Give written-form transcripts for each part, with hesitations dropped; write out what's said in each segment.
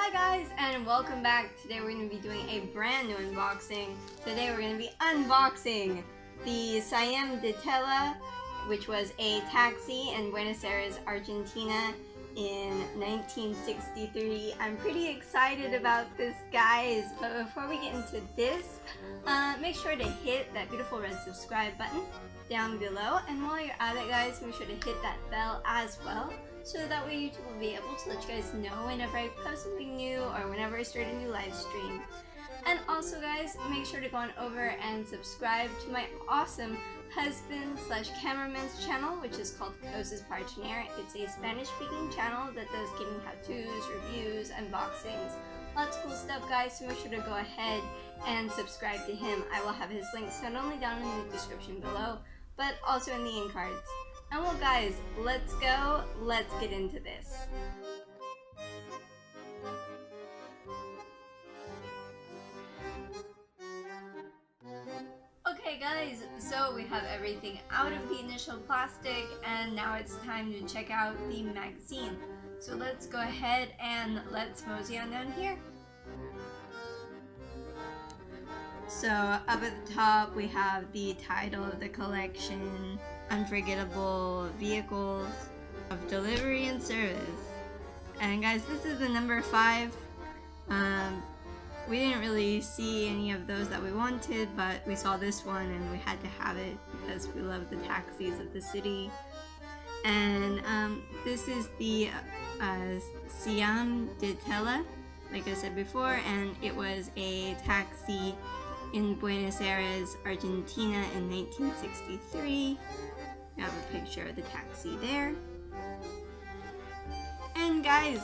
Hi guys, and welcome back. Today we're going to be doing a brand new unboxing. Today we're going to be unboxing the Siam Di Tella, which was a taxi in Buenos Aires, Argentina in 1963. I'm pretty excited about this, guys, but before we get into this, make sure to hit that beautiful red subscribe button down below, and while you're at it, guys, make sure to hit that bell as well, so that way YouTube will be able to let you guys know whenever I post something new or whenever I start a new live stream. And also, guys, make sure to go on over and subscribe to my awesome husband/cameraman's channel, which is called CosasParaTener. It's a Spanish-speaking channel that does gaming how-tos, reviews, unboxings, lots of cool stuff, guys, so make sure to go ahead and subscribe to him. I will have his links not only down in the description below, but also in the end cards. And well, guys, let's get into this. Okay guys, so we have everything out of the initial plastic, and now it's time to check out the magazine. So let's go ahead and let's mosey on down here. So up at the top we have the title of the collection, Unforgettable Vehicles of Delivery and Service. And guys, this is the number 5. We didn't really see any of those that we wanted, but we saw this one and we had to have it because we love the taxis of the city. And this is the Siam Di Tella, like I said before, and it was a taxi in Buenos Aires, Argentina in 1963. We have a picture of the taxi there. And guys,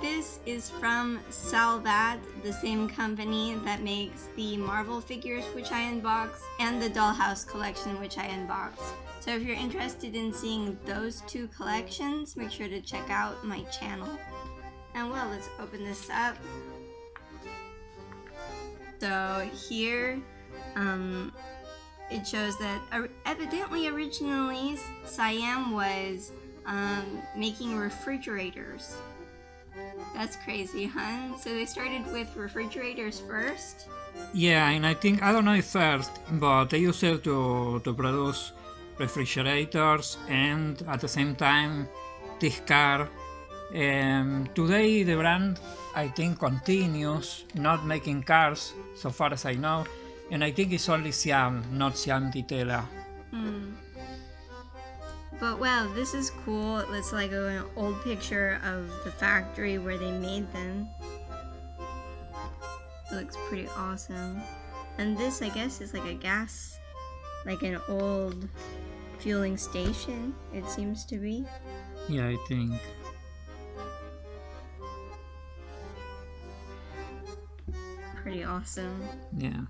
this is from Salvat, the same company that makes the Marvel figures, which I unboxed, and the Dollhouse collection, which I unboxed. So if you're interested in seeing those two collections, make sure to check out my channel. And well, let's open this up. So here, it shows that evidently originally Siam was making refrigerators. That's crazy, huh? So they started with refrigerators first? Yeah, and I think, I don't know if first, but they used it to produce refrigerators and at the same time this car. Today the brand, I think, continues not making cars, so far as I know, and I think it's only Siam, not Siam Di Tella. But wow, this is cool. It's like an old picture of the factory where they made them. It looks pretty awesome. And this, I guess, is like a gas, like an old fueling station, it seems to be. Yeah, I think. Pretty awesome. Yeah.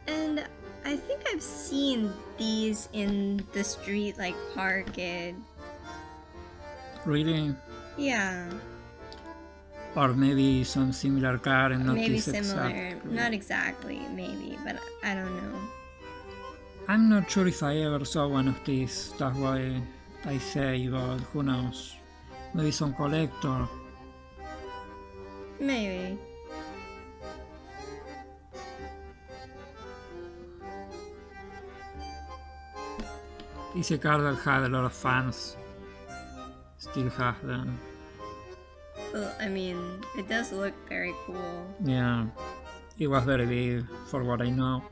And I think I've seen these in the street, like parked. Really? Yeah. Or maybe some similar car and not maybe this similar, exact. not exactly, maybe, but I don't know. I'm not sure if I ever saw one of these, that's why I say, but who knows? Maybe some collector. Maybe. It's a car that had a lot of fans. Still has them. Well, I mean, it does look very cool. Yeah, it was very big for what I know.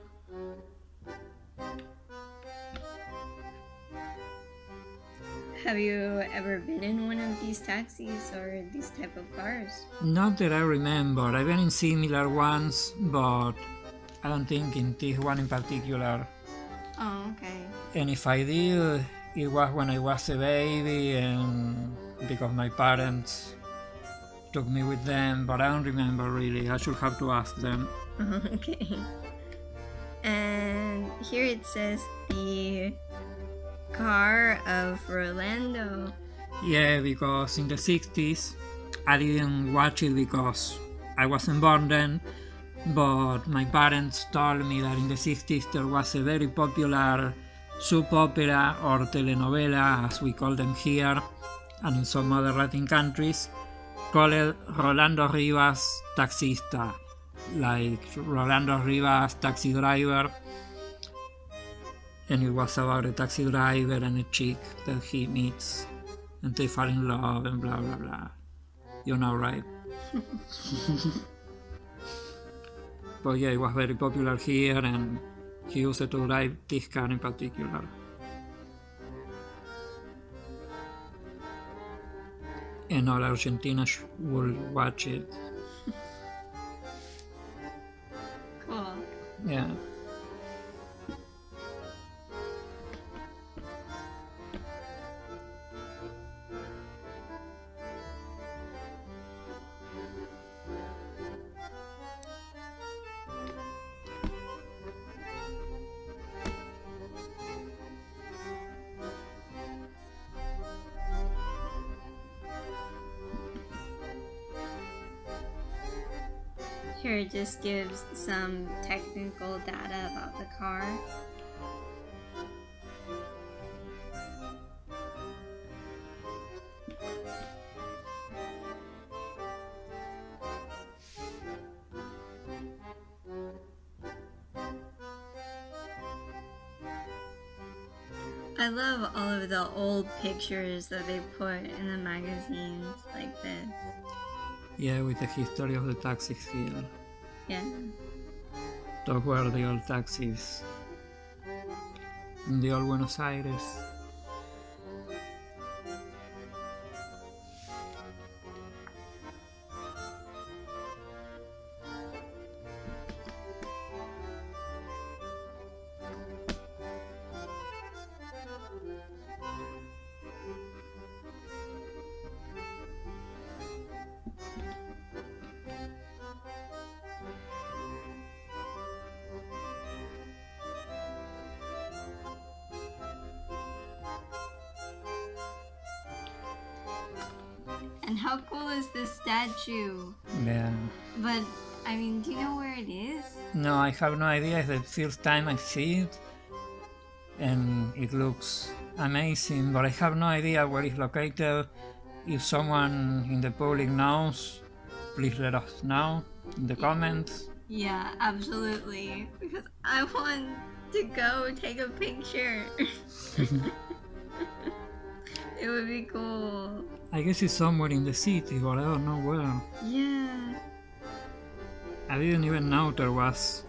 Have you ever been in one of these taxis or these type of cars? Not that I remember. I've been in similar ones, but I don't think in this one in particular. Oh, okay. And if I did, it was when I was a baby and because my parents took me with them, but I don't remember really. I should have to ask them. Okay. And here it says the car of Rolando. Yeah, because in the 60s, I didn't watch it because I wasn't born then, but my parents told me that in the 60s there was a very popular soap opera or telenovela, as we call them here, and in some other Latin countries, called Rolando Rivas Taxista, like Rolando Rivas Taxi Driver, and it was about a taxi driver and a chick that he meets, and they fall in love and blah blah blah. You know, right? But yeah, it was very popular here, and he used to drive this car in particular. And all Argentina will watch it. Cool. Yeah. Here it just gives some technical data about the car. I love all of the old pictures that they put in the magazines like this. Yeah, with the history of the taxis here. Yeah. Those were the old taxis in the old Buenos Aires. And how cool is this statue? Yeah. But, I mean, do you know where it is? No, I have no idea. It's the first time I see it, and it looks amazing, but I have no idea where it's located. If someone in the public knows, please let us know in the comments. Yeah, absolutely. Because I want to go take a picture. It would be cool. I guess it's somewhere in the city, but I don't know where. Yeah. I didn't even know there was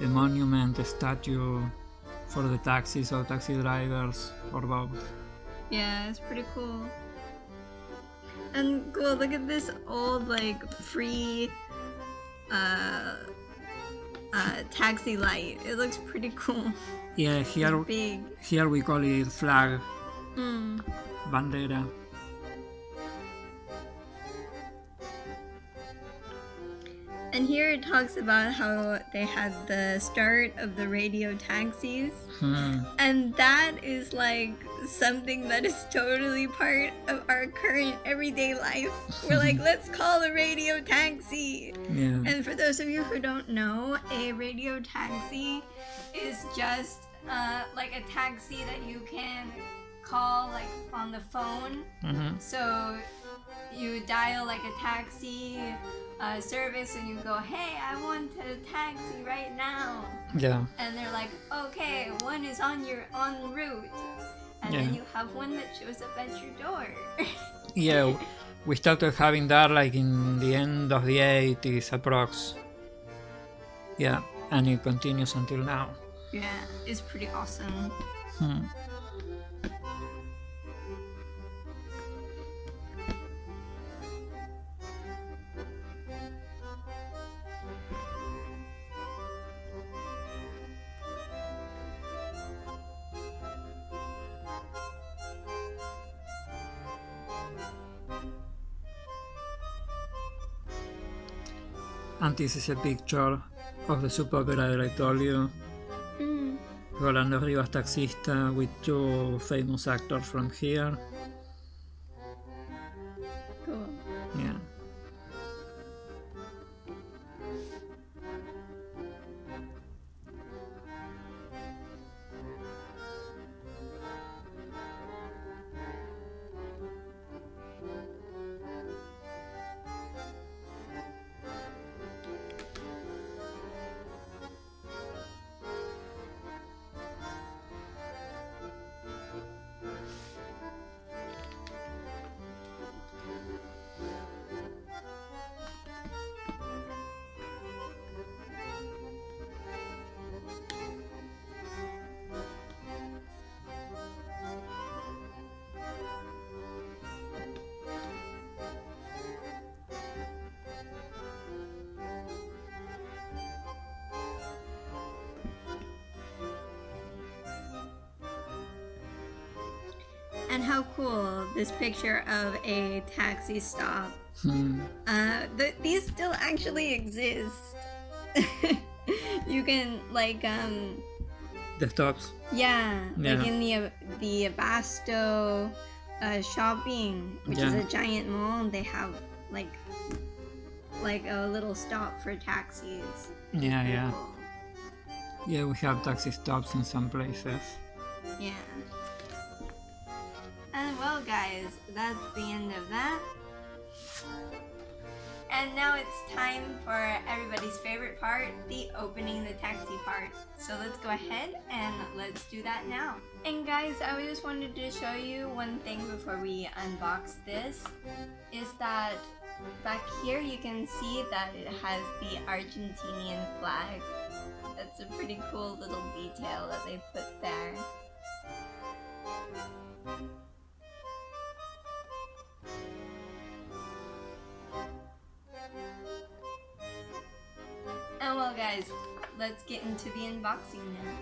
a monument, a statue for the taxis or taxi drivers or both. Yeah, it's pretty cool. And cool, look at this old, like, free taxi light. It looks pretty cool. Yeah, It's here big. here we call it flag, Mm. bandera. And here it talks about how they had the start of the radio taxis. And that is like something that is totally part of our current everyday life. We're like, let's call a radio taxi. Yeah. And for those of you who don't know, a radio taxi is just like a taxi that you can call like on the phone. Mm-hmm. So you dial like a taxi service and you go, hey, I want a taxi right now. Yeah. And they're like, okay, one is on your en route. And then you have one that shows up at your door. Yeah, we started having that like in the end of the 80s approx. Yeah, and it continues until now. Yeah, it's pretty awesome. And this is a picture of the soap opera that I told you. Rolando Rivas Taxista with two famous actors from here. And how cool, this picture of a taxi stop. These still actually exist. You can like The stops. yeah, like in the Abasto shopping, which is a giant mall, they have like a little stop for taxis. Yeah. Yeah, we have taxi stops in some places. Yeah. And well guys, that's the end of that. And now it's time for everybody's favorite part, the opening the taxi part. So let's go ahead and let's do that now. And guys, I just wanted to show you one thing before we unbox this, is that back here you can see that it has the Argentinian flag. That's a pretty cool little detail that they put there. And well guys, let's get into the unboxing now.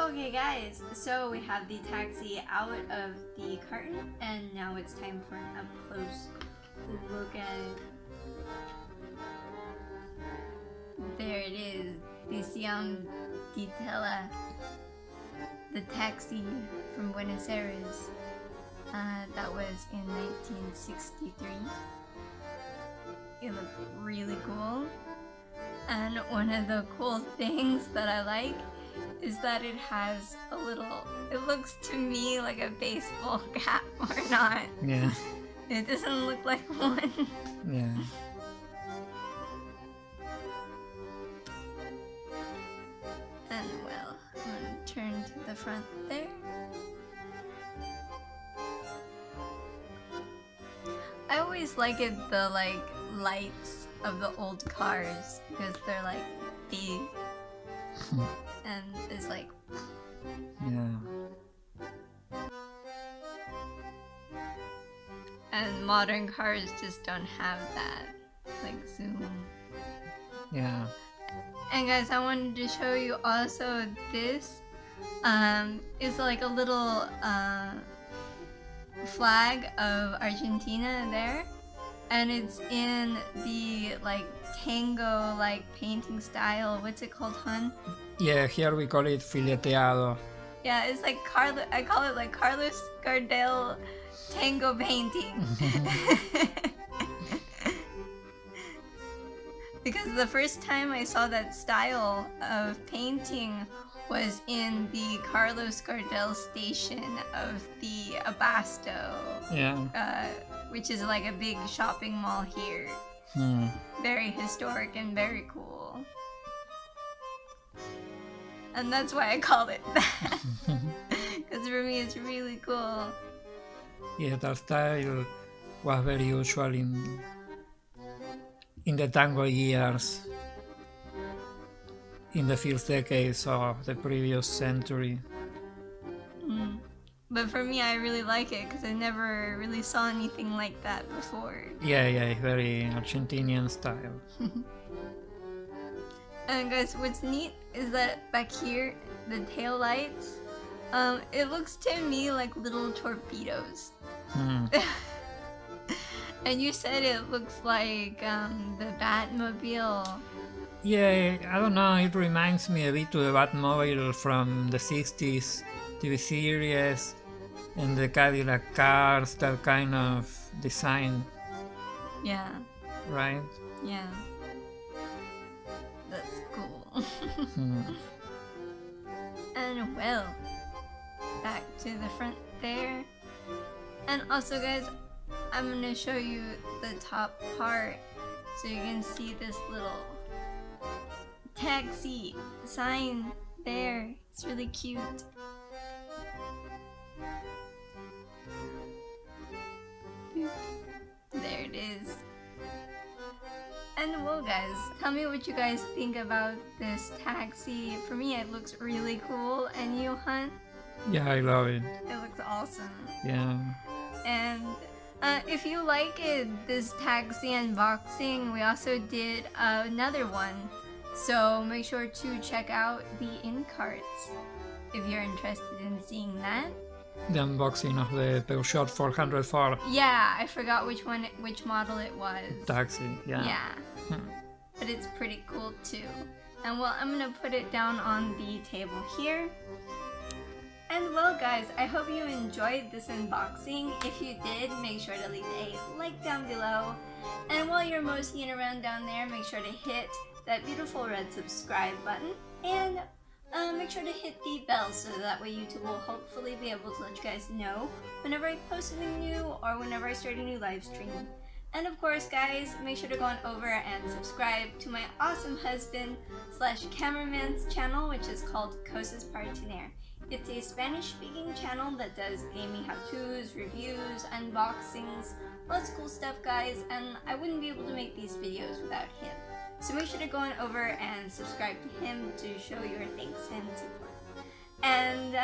Okay guys, so we have the taxi out of the carton and now it's time for an up close look at it. There it is, the Siam Di Tella, the taxi from Buenos Aires. That was in 1963. It looked really cool. And one of the cool things that I like is that it has a little, it looks to me like a baseball cap or not. Yeah. It doesn't look like one. Yeah. And well, I'm gonna turn to the front there. I always like it, the like lights of the old cars, because they're like big and it's like and modern cars just don't have that like zoom. Yeah. And guys, I wanted to show you also this is like a little flag of Argentina there, and it's in the like tango like painting style. What's it called, hun? Yeah, here we call it fileteado. Yeah, it's like I call it like Carlos Gardel tango painting. Because the first time I saw that style of painting was in the Carlos Gardel station of the Abasto. Yeah. Which is like a big shopping mall here. Very historic and very cool. And that's why I called it that. Because for me it's really cool. Yeah, that style was very usual in the tango years, in the first decades of the previous century. But for me, I really like it because I never really saw anything like that before. Yeah, it's very Argentinian style. And guys, what's neat is that back here, the tail lights, it looks to me like little torpedoes. And you said it looks like the Batmobile. Yeah, I don't know, it reminds me a bit of the Batmobile from the 60s TV series and the Cadillac cars, that kind of design. Yeah. Right? Yeah. That's cool. And well, back to the front there. And also guys, I'm gonna show you the top part so you can see this little taxi sign there. It's really cute. There it is. And well guys, tell me what you guys think about this taxi. For me it looks really cool, and you, hun? Yeah, I love it. It looks awesome. Yeah. And if you like it, this taxi unboxing, we also did another one So make sure to check out the in cards if you're interested in seeing that. The unboxing of the Peugeot 404 Yeah, I forgot which model it was. taxi, yeah. Yeah. But it's pretty cool too. And well, I'm gonna put it down on the table here. And well guys, I hope you enjoyed this unboxing. If you did, make sure to leave a like down below. And while you're moseying around down there, make sure to hit that beautiful red subscribe button. And make sure to hit the bell so that way YouTube will hopefully be able to let you guys know whenever I post something new or whenever I start a new live stream. And of course guys, make sure to go on over and subscribe to my awesome husband / cameraman's channel, which is called CosasParaTener. It's a Spanish speaking channel that does gaming how-tos, reviews, unboxings, lots of cool stuff guys, and I wouldn't be able to make these videos without him. So make sure to go on over and subscribe to him to show your thanks and support. And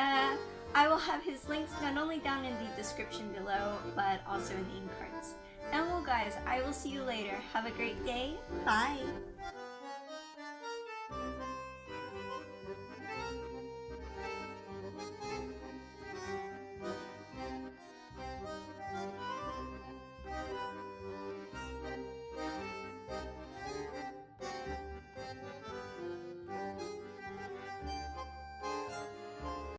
I will have his links not only down in the description below, but also in the in cards. And well guys, I will see you later. Have a great day. Bye!